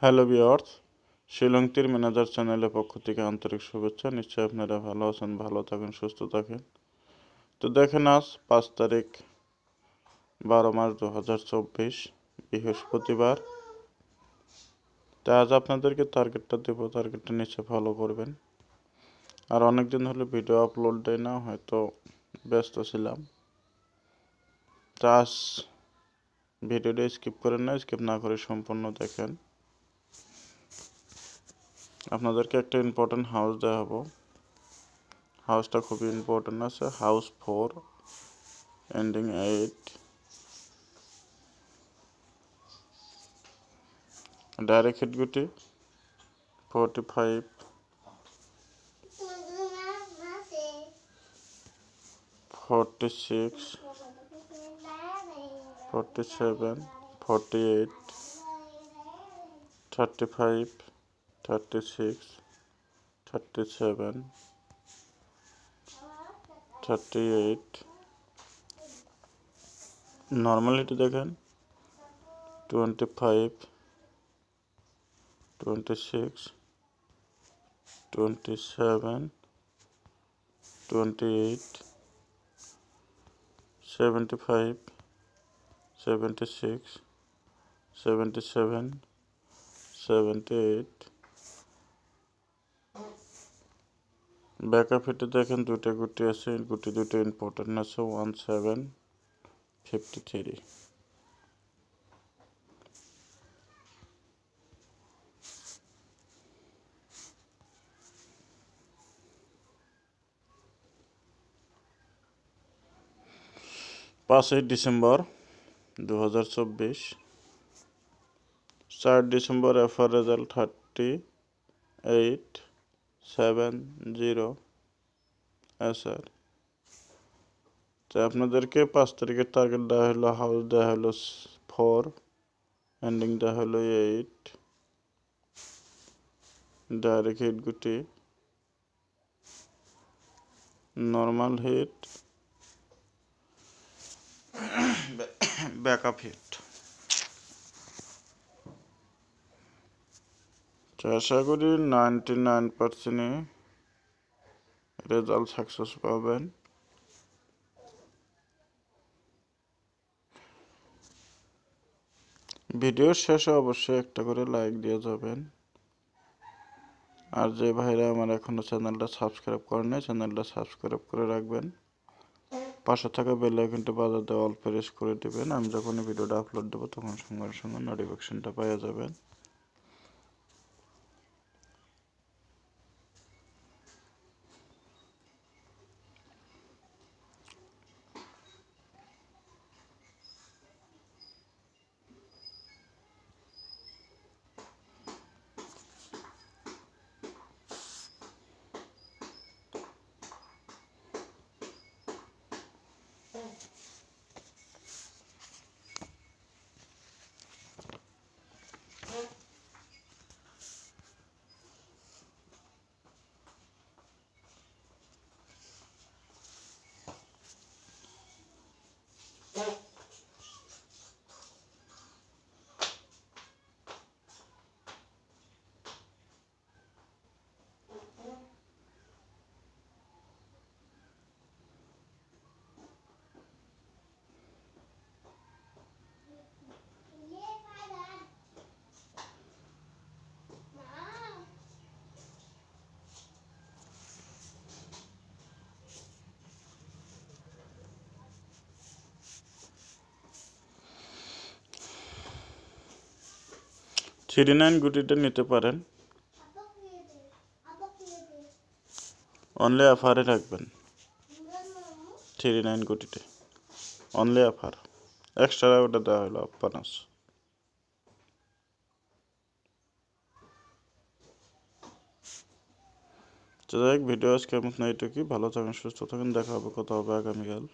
Hello viewers, শিলংটির manager চ্যানেলের পক্ষ থেকে আন্তরিক শুভেচ্ছা। নিশ্চয়ই আপনারা ভালো আছেন, ভালো থাকেন, সুস্থ থাকেন। তো দেখেন, আজ 5 তারিখ 12 মাস 2024 বৃহস্পতিবার। তো আজ আপনাদেরকে টার্গেটটা দেবো, টার্গেটটা নিশ্চয় ফলো করবেন। আর অনেকদিন হলো ভিডিও আপলোড দেয় না, হয়তো ব্যস্ত ছিলাম। তো আজ ভিডিওটা স্কিপ করেন না, স্কিপ না করে সম্পূর্ণ দেখেন। আপনাদেরকে একটা ইম্পর্টেন্ট হাউস দেখাবো। হাউসটা খুবই ইম্পর্টেন্ট আছে, হাউস 4 এন্ডিং 8, ডাইরেক্ট হিট গুটি 45, 46, 47, 48, 35, 36, 37, 38, নর্মালিটি দেখেন 25, 26, 27, 28, 75, 76, 77, 78। ব্যাকআপ হিটে দেখেন দুইটা গুটি আছে, গুটি দুটো ইম্পর্টেন্ট আছে, 1753। পাঁচই December 2024, 4 December FR result 3870 SR। তো আপনাদেরকে 5 তারিখের টার্গেট দেওয়া হলো, হাউস দেওয়া হলো 4, এন্ডিং দেওয়া হলো 8, ডাইরেক্ট হিট গুটি, নর্মাল হিট, ব্যাকআপ হিট। তো আশা করি 99% রেজাল্ট সাকসেস পাবেন। ভিডিওর শেষে অবশ্যই একটা করে লাইক দিয়ে যাবেন। আর যে ভাইরা আমার এখনো চ্যানেলটা সাবস্ক্রাইব করেন নাই, চ্যানেলটা সাবস্ক্রাইব করে রাখবেন। পাশে থাকা বেল আইকনটা বাজার দিয়ে অল প্রেস করে দিবেন। আমি যখন ভিডিওটা আপলোড দেবো তখন সঙ্গে সঙ্গে নোটিফিকেশনটা পেয়ে যাবেন। থ্রি 9 গুটিটা নিতে পারেন, অনলি অফারে রাখবেন। 3 9 গুটিতে অনলি অফার, এক্সট্রা ওটা দেওয়া হলো বোনাস। তো যাই হোক, ভিডিও আজকে এমন এইটুকুই। ভালো থাকেন, সুস্থ থাকেন, দেখা হবে, কথা হবে আগামীকাল।